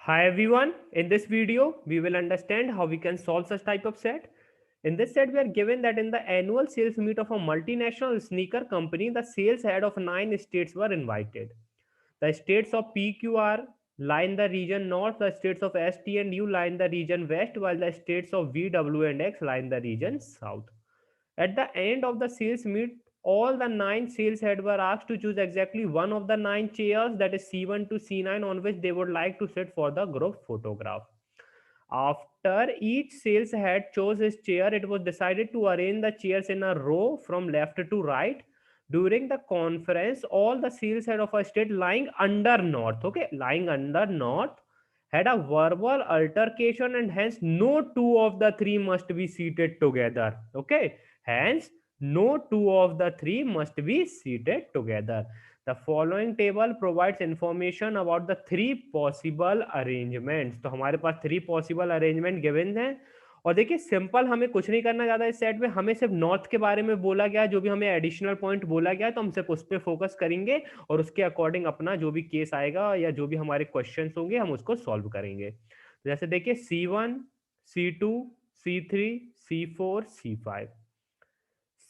Hi everyone, in this video we will understand how we can solve such type of set. In this set we are given that in the annual sales meet of a multinational sneaker company, the sales head of 9 states were invited. The states of PQR lie in the region north, the states of ST and U lie in the region west, while the states of VW and X lie in the region south. At the end of the sales meet, all the 9 sales heads were asked to choose exactly one of the 9 chairs, that is C1 to C9, on which they would like to sit for the group photograph. After each sales head chose his chair, it was decided to arrange the chairs in a row from left to right. During the conference, all the sales head of a state lying under north, okay, lying under north, had a verbal altercation, and hence no two of the three must be seated together. Okay, hence no two of the three must be seated together. The following table provides information about the three possible arrangements. तो हमारे पास three possible arrangement given हैं। और देखिए simple, हमें कुछ नहीं करना ज़्यादा इस सेट में, हमें सिर्फ नॉर्थ के बारे में बोला गया है, जो भी हमें एडिशनल पॉइंट बोला गया है तो हम सिर्फ उस पर फोकस करेंगे और उसके अकॉर्डिंग अपना जो भी केस आएगा या जो भी हमारे क्वेश्चन होंगे हम उसको सॉल्व करेंगे। तो जैसे देखिए C1, C2, C3, C4, C5,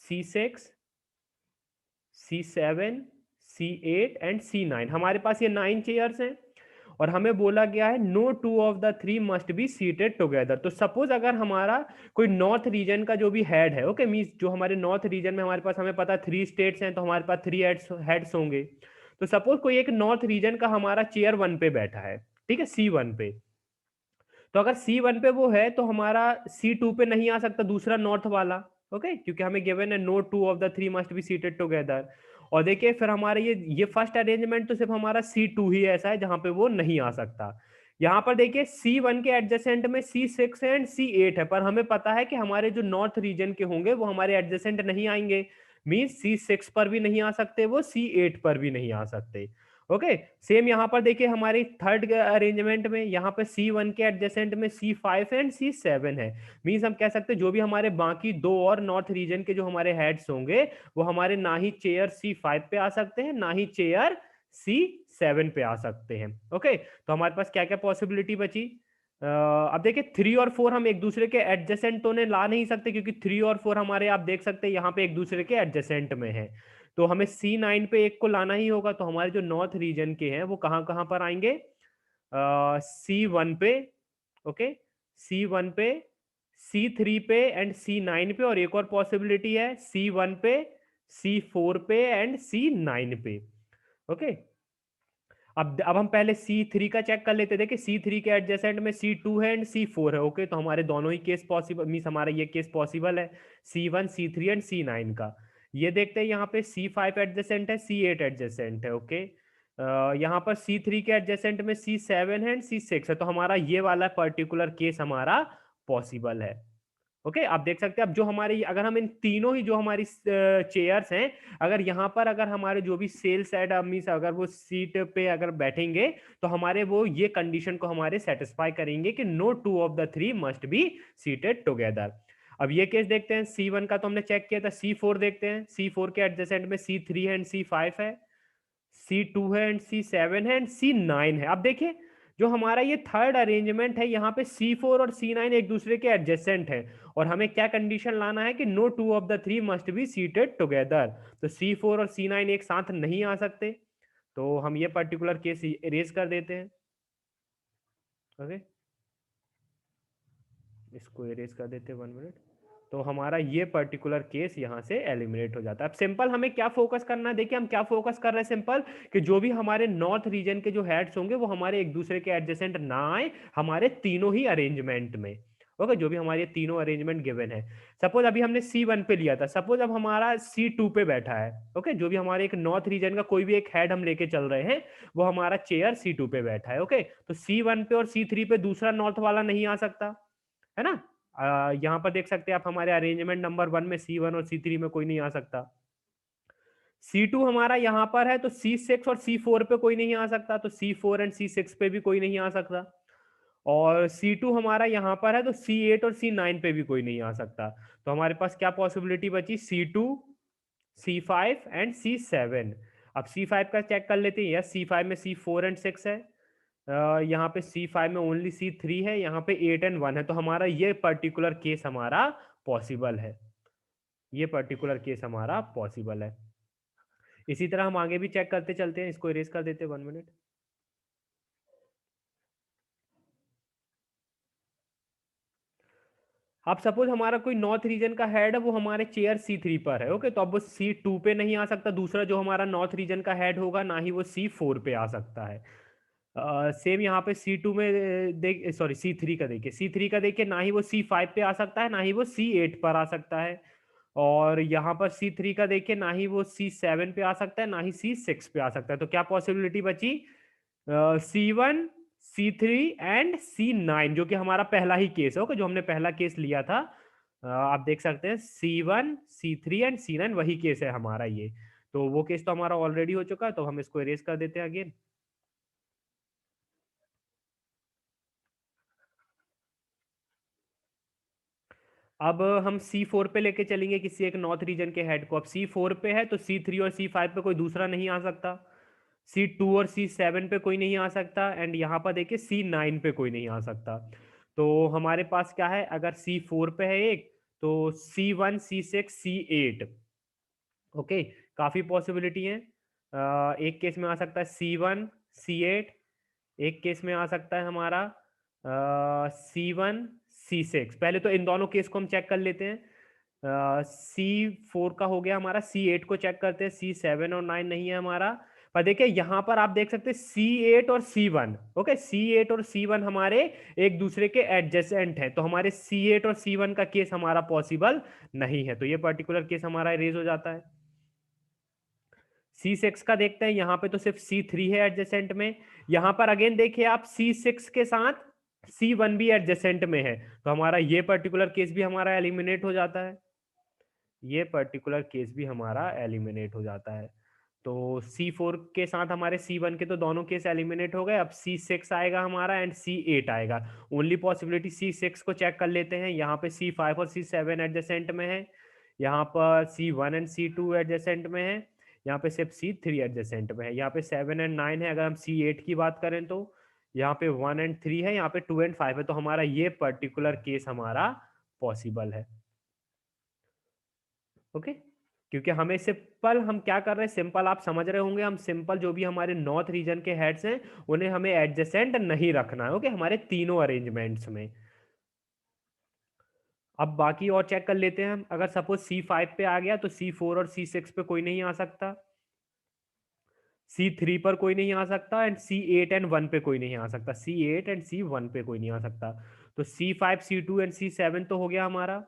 C6, C7, C8 and C9, हमारे पास ये 9 चेयर्स हैं और हमें बोला गया है no two of the three must be seated together. तो सपोज अगर हमारा कोई नॉर्थ रीजन का जो भी हेड है, ओके, मींस जो हमारे नॉर्थ रीजन में हमारे पास, हमें पता 3 स्टेट्स हैं तो हमारे पास 3 हेड्स होंगे। तो सपोज कोई एक नॉर्थ रीजन का हमारा चेयर 1 पे बैठा है, ठीक है, C1 पे। तो अगर C1 पे वो है तो हमारा C2 पे नहीं आ सकता दूसरा नॉर्थ वाला, ओके, क्योंकि हमें गिवन है no two of the three must be seated together. और देखिए फिर हमारे ये फर्स्ट अरेंजमेंट तो सिर्फ हमारा C2 ही ऐसा है जहां पे वो नहीं आ सकता। यहाँ पर देखिए C1 के एडजेसेंट में C6 एंड C8 है, पर हमें पता है कि हमारे जो नॉर्थ रीजन के होंगे वो हमारे एडजेसेंट नहीं आएंगे। मींस C6 पर भी नहीं आ सकते, वो C8 पर भी नहीं आ सकते। ओके, सेम यहाँ पर देखिए हमारी थर्ड अरेंजमेंट में यहाँ पे C1 के एडजेसेंट में C5 एंड C7 है। मींस हम कह सकते हैं जो भी हमारे बाकी दो और नॉर्थ रीजन के जो हमारे हेड्स होंगे वो हमारे ना ही चेयर C5 पे आ सकते हैं ना ही चेयर C7 पे आ सकते हैं। ओके, तो हमारे पास क्या क्या पॉसिबिलिटी बची। अब देखिए 3 और 4 हम एक दूसरे के एडजेसेंट तो ने ला नहीं सकते, क्योंकि 3 और 4 हमारे, आप देख सकते हैं यहाँ पे एक दूसरे के एडजेसेंट में है। तो हमें C9 पे एक को लाना ही होगा। तो हमारे जो नॉर्थ रीजन के हैं वो कहाँ कहाँ पर आएंगे, C1 पे, ओके, C1 पे, C3 पे एंड C9 पे, और एक और पॉसिबिलिटी है C1 पे, C4 पे एंड C9 पे। ओके, अब हम पहले C3 का चेक कर लेते। देखिए C3 के एडजेसेंट में C2 है एंड C4 है। ओके, तो हमारे दोनों ही केस पॉसिबल, मीन्स हमारा ये केस पॉसिबल है C1, C3 एंड C9 का। ये देखते हैं यहाँ पे C5 एडजेसेंट है, C8 एडजेसेंट है। ओके, यहाँ पर C3 के एडजेसेंट में C7 है एंड C6 है, तो हमारा ये वाला पर्टिकुलर केस हमारा पॉसिबल है। ओके, आप देख सकते हैं अब जो हमारे, अगर हम इन तीनों ही जो हमारी चेयर्स हैं, अगर यहाँ पर अगर हमारे जो भी सेल्स एड मीन्स अगर वो सीट पे अगर बैठेंगे तो हमारे वो ये कंडीशन को हमारे सेटिस्फाई करेंगे कि no two of the three must be seated together. अब ये केस देखते हैं, C1 का तो हमने चेक किया था। C4 देखते हैं, C4 के एडजेसेंट में C3 है एंड C5 है, C2 है एंड C7 है एंड C9 है। अब देखिए जो हमारा ये थर्ड अरेंजमेंट है, यहाँ पे C4 और C9 एक दूसरे के एडजेसेंट हैं और हमें क्या कंडीशन लाना है कि no two of the three must be seated together. तो C4 और C9 एक साथ नहीं आ सकते, तो हम ये पर्टिकुलर केस इरेज कर देते हैं। ओके, इसको इरेज कर देते हैं, 1 मिनट। तो हमारा ये पर्टिकुलर केस यहाँ से एलिमिनेट हो जाता है। अब सिंपल हमें क्या फोकस करना है, देखिए हम क्या फोकस कर रहे हैं सिंपल, कि जो भी हमारे नॉर्थ रीजन के जो हेड्स होंगे वो हमारे एक दूसरे के एडजेसेंट ना आए हमारे तीनों ही अरेंजमेंट में। ओके, जो भी हमारे तीनों अरेंजमेंट गिवन है। सपोज अभी हमने C1 पे लिया था, सपोज अब हमारा C2 पे बैठा है। ओके, जो भी हमारे एक नॉर्थ रीजन का कोई भी एक हेड हम लेके चल रहे हैं वो हमारा चेयर C2 पे बैठा है। ओके, तो C1 पे और C3 पे दूसरा नॉर्थ वाला नहीं आ सकता, है ना। यहाँ पर देख सकते हैं आप हमारे अरेंजमेंट नंबर 1 में C1 और C3 में कोई नहीं आ सकता। C2 हमारा यहाँ पर है तो C6 और C4 पे कोई नहीं आ सकता, तो C4 एंड C6 पे भी कोई नहीं आ सकता। और C2 हमारा यहाँ पर है तो C8 और C9 पे भी कोई नहीं आ सकता। तो हमारे पास क्या पॉसिबिलिटी बची, C2, C5 एंड C7। अब C5 का चेक कर लेते हैं। यस, C5 में C4 एंड 6 है, यहाँ पे C5 में ओनली C3 है, यहाँ पे 8 एंड 1 है, तो हमारा ये पर्टिकुलर केस हमारा पॉसिबल है, ये पर्टिकुलर केस हमारा पॉसिबल है। इसी तरह हम आगे भी चेक करते चलते हैं, इसको इरेज कर देते हैं 1 मिनट। अब सपोज हमारा कोई नॉर्थ रीजन का हेड है, वो हमारे चेयर C3 पर है, ओके, तो अब वो C2 पे नहीं आ सकता, दूसरा जो हमारा नॉर्थ रीजन का हेड होगा, ना ही वो C4 पे आ सकता है। सेम यहाँ पे C2 में देख, सॉरी C3 का देखिए, C3 का देखिए, ना ही वो C5 पे आ सकता है, ना ही वो C8 पर आ सकता है। और यहाँ पर C3 का देखिए, ना ही वो C7 पे आ सकता है, ना ही C6 पे आ सकता है। तो क्या पॉसिबिलिटी बची? C1, C3 एंड C9, जो कि हमारा पहला ही केस है, ओके, जो हमने पहला केस लिया था। आप देख सकते हैं C1, C3 एंड C9 वही केस है हमारा ये। तो वो केस तो हमारा ऑलरेडी हो चुका है, तो हम इसको इरेज कर देते हैं अगेन। अब हम C4 पे लेके चलेंगे किसी एक नॉर्थ रीजन के हेड को। अब C4 पे है तो C3 और C5 पे कोई दूसरा नहीं आ सकता, C2 और C7 पे कोई नहीं आ सकता, एंड यहाँ पर देखिए C9 पे कोई नहीं आ सकता। तो हमारे पास क्या है, अगर C4 पे है एक, तो C1, C6, C8, ओके, काफी पॉसिबिलिटी है। एक केस में आ सकता है C1, C8, एक केस में आ सकता है हमारा C1, C6। पहले तो इन दोनों केस को हम चेक कर लेते हैं। C4 का हो गया हमारा, C8 को चेक करते हैं, C7 और 9 नहीं है हमारा। पर देखिए यहाँ पर आप देख सकते हैं C8 और C1, ओके, C8 और C1 हमारे एक दूसरे के एडजेसेंट है, तो हमारे C8 और C1 का केस हमारा पॉसिबल नहीं है, तो ये पर्टिकुलर केस हमारा इरेज हो जाता है। C6 का देखते हैं, यहाँ पे तो सिर्फ C3 है एडजेसेंट में। यहाँ पर अगेन देखिए आप, C6 के साथ C1 भी एडजेसेंट में है, तो हमारा ये पर्टिकुलर केस भी हमारा एलिमिनेट हो जाता है, ये पर्टिकुलर केस भी हमारा एलिमिनेट हो जाता है। तो C4 के साथ हमारे C1 के तो दोनों केस एलिमिनेट हो गए। अब C6 आएगा हमारा एंड C8 आएगा। ओनली पॉसिबिलिटी C6 को चेक कर लेते हैं, यहाँ पे C5 और C7 एडजेसेंट में है, यहाँ पर C1 एंड C2 एडजेसेंट में है, यहाँ पे सिर्फ C3 एडजेसेंट में है, यहाँ पे 7 एंड 9 है। अगर हम C8 की बात करें तो यहाँ पे 1 एंड 3 है, यहाँ पे 2 एंड 5 है, तो हमारा ये पर्टिकुलर केस हमारा पॉसिबल है, ओके। क्योंकि हमें सिंपल, हम क्या कर रहे हैं, सिंपल आप समझ रहे होंगे, हम सिंपल जो भी हमारे नॉर्थ रीजन के हेड्स हैं उन्हें हमें एडजेसेंट नहीं रखना है, ओके, हमारे तीनों अरेंजमेंट्स में। अब बाकी और चेक कर लेते हैं हम। अगर सपोज C5 पे आ गया तो C4 और C6 पे कोई नहीं आ सकता, C3 पर कोई नहीं आ सकता, एंड C8 एंड 1 पे कोई नहीं आ सकता, C8 एंड C1 पे कोई नहीं आ सकता। तो C5, C2 एंड C7 तो हो गया हमारा।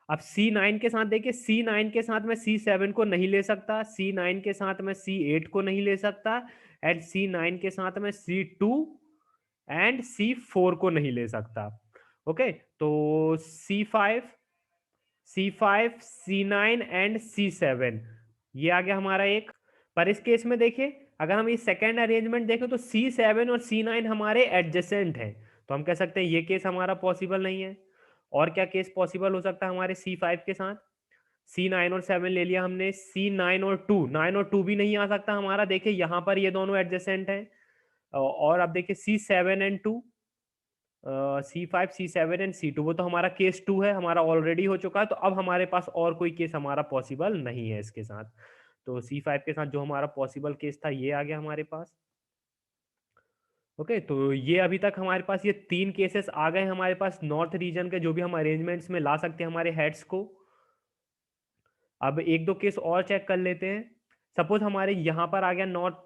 अब C9 के साथ देखिए, C9 के साथ मैं C7 को नहीं ले सकता, C9 के साथ मैं C8 को नहीं ले सकता, एंड C9 के साथ मैं C2 एंड C4 को नहीं ले सकता, ओके। तो C5, C5, C9 and C7 ये आ गया हमारा एक। पर इस केस में देखिए, अगर हम ये सेकेंड अरेंजमेंट देखें तो C7 और C9 हमारे एडजेसेंट हैं, तो हम कह सकते हैं ये केस हमारा पॉसिबल नहीं है। और क्या केस पॉसिबल हो सकता है हमारे C5 के साथ? C9 और 7 ले लिया हमने, C9 और 2, 9 और 2 भी नहीं आ सकता हमारा, देखिए यहाँ पर ये दोनों एडजेसेंट हैं। और अब देखिए C7 and 2, C5, C7 and C2, वो तो हमारा केस 2 है, हमारा ऑलरेडी हो चुका है, तो अब हमारे पास और कोई केस हमारा पॉसिबल नहीं है इसके साथ। तो C5 के साथ जो हमारा पॉसिबल केस था ये आ गया हमारे पास, ओके। तो ये अभी तक हमारे पास ये तीन केसेस आ गए हमारे पास नॉर्थ रीजन के, जो भी हम अरेंजमेंट्स में ला सकते हैं हमारे हेड्स को। अब एक दो केस और चेक कर लेते हैं। सपोज हमारे यहाँ पर आ गया नॉर्थ,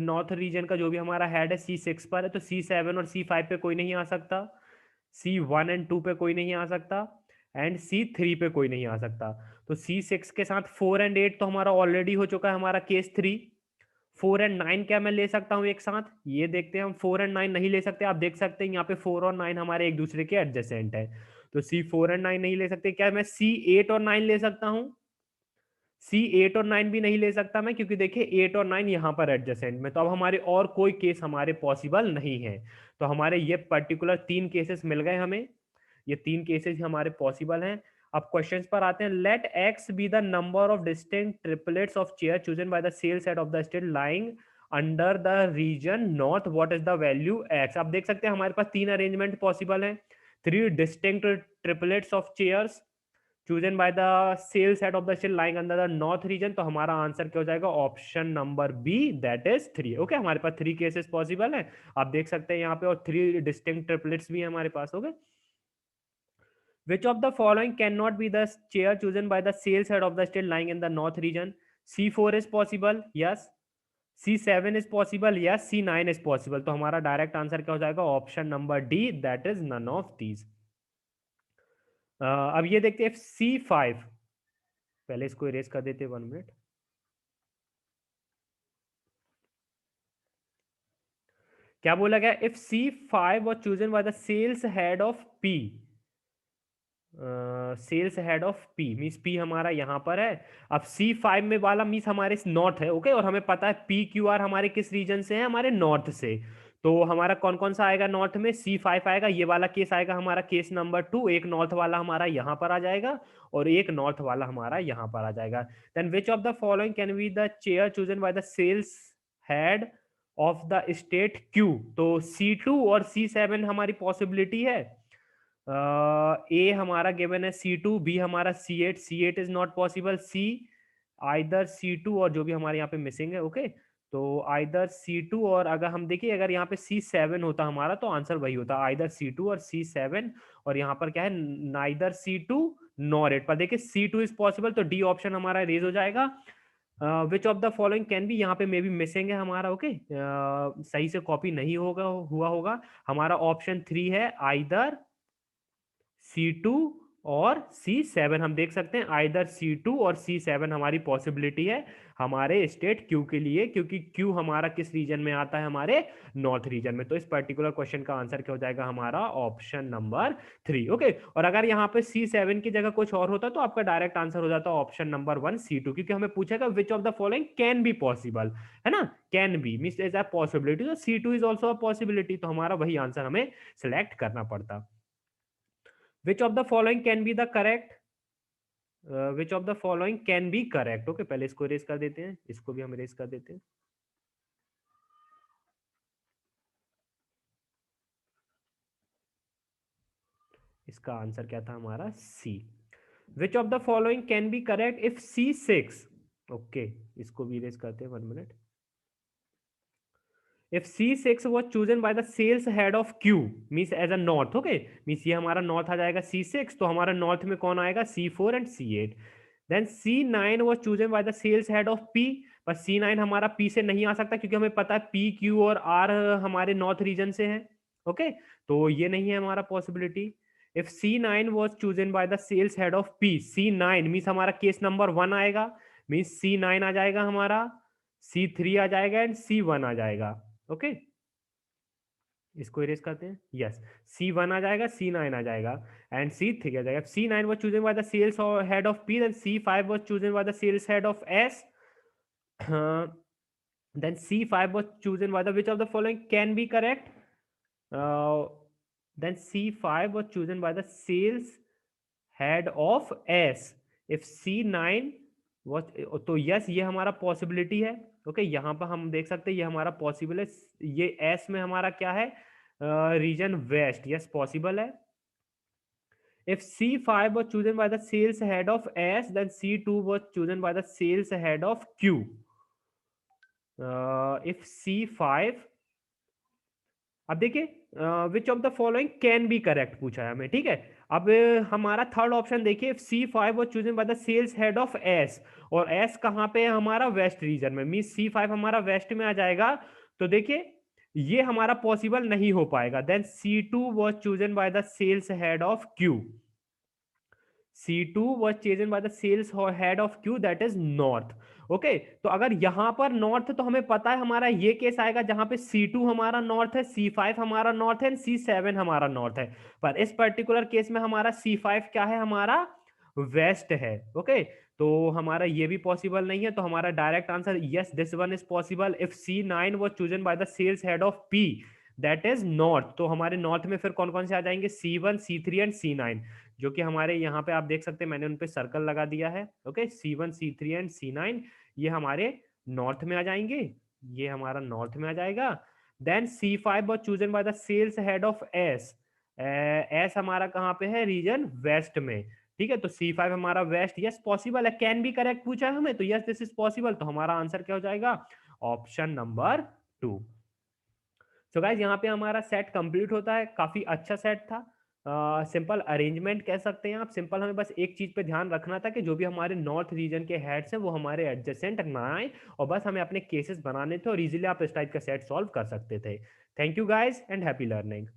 नॉर्थ रीजन का जो भी हमारा हेड है C6 पर है, तो C7 और C5 पे कोई नहीं आ सकता, C1 एंड 2 पे कोई नहीं आ सकता, एंड C3 पे कोई नहीं आ सकता। तो C6 के साथ 4 एंड 8 तो हमारा ऑलरेडी हो चुका है हमारा केस 3। 4 एंड 9 क्या मैं ले सकता हूँ एक साथ, ये देखते हैं हम। 4 एंड 9 नहीं ले सकते, आप देख सकते हैं यहाँ पे 4 और 9 हमारे एक दूसरे के एडजेसेंट है, तो C4 एंड 9 नहीं ले सकते। क्या मैं C8 और 9 ले सकता हूँ? C8 और 9 भी नहीं ले सकता मैं, क्योंकि देखिए 8 और 9 यहाँ पर एडजेसेंट में, तो अब हमारे और कोई केस हमारे पॉसिबल नहीं है। तो हमारे ये पर्टिकुलर तीन केसेस मिल गए हमें, ये तीन केसेस हमारे पॉसिबल हैं। अब क्वेश्चंस पर आते हैं। Let x be the number of distinct triplets of chair chosen by the sale set of the state lying under the region north what is the value x. आप देख सकते हैं हमारे पास 3 अरेंजमेंट पॉसिबल हैं, 3 distinct triplets of chairs chosen by the sales head of the still lying under the north region। तो हमारा answer क्या हो जाएगा, option number b, that is 3। Okay, हमारे पास 3 केसेस पॉसिबल है, आप देख सकते हैं यहाँ पे, और 3 डिस्टिंक्ट ट्रिपलेट्स भी है हमारे पास। Okay, which of the following cannot be the chair chosen by the sales head of the state lying in the north region? C4 is possible, yes। C7 is possible, yes। C9 is possible। तो हमारा direct answer क्या हो जाएगा, option number d, that is none of these. अब ये देखते हैं C5, पहले इसको इरेज कर देते हैं 1 मिनट। क्या बोला गया, if C5 was chosen by the sales head of P, sales head of p means p हमारा यहाँ पर है। अब C5 में वाला मीन्स हमारे नॉर्थ है। ओके, और हमें पता है PQR हमारे किस रीजन से है, हमारे नॉर्थ से। तो हमारा कौन कौन सा आएगा नॉर्थ में, C5 आएगा, ये वाला केस आएगा हमारा केस नंबर 2, एक नॉर्थ वाला हमारा यहाँ पर आ जाएगा और एक नॉर्थ वाला हमारा यहाँ पर आ जाएगा। Then which of the following can be the chair chosen by the sales head of the state Q। तो C2 और C7 हमारी पॉसिबिलिटी है। ए हमारा गिवन है C2, बी हमारा C8, C8 is not possible, see either C2 और जो भी हमारे यहाँ पे मिसिंग है। ओके, तो आइदर C2 और अगर हम देखिए अगर यहाँ पे C7 होता हमारा तो आंसर वही होता, आइदर C2 और C7, और यहाँ पर क्या है, नाइदर C2 नॉर इट। पर देखिए C2 इज पॉसिबल, तो डी ऑप्शन हमारा रेज हो जाएगा। विच of the following can B, यहाँ पे मे बी मिसिंग है हमारा। ओके, सही से कॉपी नहीं हुआ होगा। हमारा ऑप्शन 3 है, आइदर C2 और C7। हम देख सकते हैं आइदर C2 और C7 हमारी पॉसिबिलिटी है हमारे स्टेट Q के लिए, क्योंकि Q हमारा किस रीजन में आता है, हमारे नॉर्थ रीजन में। तो इस पर्टिकुलर क्वेश्चन का आंसर क्या हो जाएगा हमारा, ऑप्शन नंबर 3। ओके, और अगर यहाँ पे C7 की जगह कुछ और होता तो आपका डायरेक्ट आंसर हो जाता ऑप्शन नंबर 1 C2, क्योंकि हमें पूछेगा विच of the following can be possible, है ना, can be means is a possibility, तो C2 is also a possibility, तो हमारा वही आंसर हमें सिलेक्ट करना पड़ता। Which of the following can be the correct? Which of the following can be correct? Okay, पहले इसको इरेज कर देते हैं, इसको भी हम इरेज कर देते हैं। इसका आंसर क्या था हमारा, सी। Which of the following can be correct if C6? Okay, इसको भी इरेज करते हैं 1 minute. If C6 was chosen by the sales head of Q means as a north, okay, means ये हमारा north आ जाएगा C6, तो हमारा north में कौन आएगा, C4 and C8। Then C9 was chosen by the sales head of P, पर C9 हमारा P से नहीं आ सकता क्योंकि हमें पता है P Q और R हमारे नॉर्थ रीजन से है। ओके, तो ये नहीं है हमारा possibility. If C9 was chosen by the sales head of P, C9 means हमारा केस नंबर 1 आएगा, मीन्स C9 आ जाएगा हमारा, C3 आ जाएगा एंड C1 आ जाएगा। ओके, इसको इरेज करते हैं, यस, C1 आ जाएगा, C9 आ जाएगा एंड C3 आ जाएगा। C9 was chosen by the sales head of P, then C5 was chosen by the sales head of S, then C5 was chosen by the which of the following can be correct? uh, then C5 was chosen by the sales head of S। if C9 was, तो yes ये हमारा possibility है। Okay, यहाँ पर हम देख सकते हैं ये हमारा पॉसिबल है, ये एस में हमारा क्या है, रीजन वेस्ट, यस पॉसिबल है। if C5 was chosen by the sales head of S, then C2 was chosen by the sales head of Q। if C5, अब देखिए विच of the following can B correct पूछा है हमें, ठीक है। अब हमारा थर्ड ऑप्शन देखिए, C5 was chosen by the sales head of S, और S कहाँ पे है हमारा, वेस्ट रीजन में, मीन C5 हमारा वेस्ट में आ जाएगा। तो देखिए ये हमारा पॉसिबल नहीं हो पाएगा। Then C2 was chosen by the sales head of Q, C2 was chosen by the sales head of Q, that is north। Okay, तो अगर यहां पर नॉर्थ, तो हमें पता है हमारा ये केस आएगा जहां पे C2 हमारा नॉर्थ है, C5 हमारा नॉर्थ है एंड C7 हमारा नॉर्थ है। पर इस पर्टिकुलर केस में हमारा C5 क्या है, हमारा वेस्ट है। ओके, तो हमारा ये भी पॉसिबल नहीं है, तो हमारा direct answer yes this one is possible if C9 was chosen by the sales head of P, that is north. तो हमारे नॉर्थ में फिर कौन कौन से आ जाएंगे, C1 C3 एंड C9, जो कि हमारे यहाँ पे आप देख सकते हैं मैंने उन पे सर्कल लगा दिया है। Okay, C1 C3 and C9 ये हमारे नॉर्थ में आ जाएंगे। ये हमारा नॉर्थ में आ जाएगा। Then C5 was chosen by the sales head of S। S हमारा कहाँ पे है, रीजन वेस्ट में। ठीक है, तो C5 हमारा वेस्ट, यस पॉसिबल है, कैन बी करेक्ट पूछा है हमें, तो यस दिस इज पॉसिबल, तो हमारा आंसर क्या हो जाएगा, ऑप्शन नंबर 2। सो गाइज यहाँ पे हमारा सेट कंप्लीट होता है, काफी अच्छा सेट था। सिंपल अरेंजमेंट कह सकते हैं आप। सिंपल हमें बस एक चीज पे ध्यान रखना था कि जो भी हमारे नॉर्थ रीजन के हेड्स हैं वो हमारे एडजेसेंट ना आए, और बस हमें अपने केसेस बनाने थे, और इजीली आप इस टाइप का सेट सॉल्व कर सकते थे। Thank you guys and happy learning.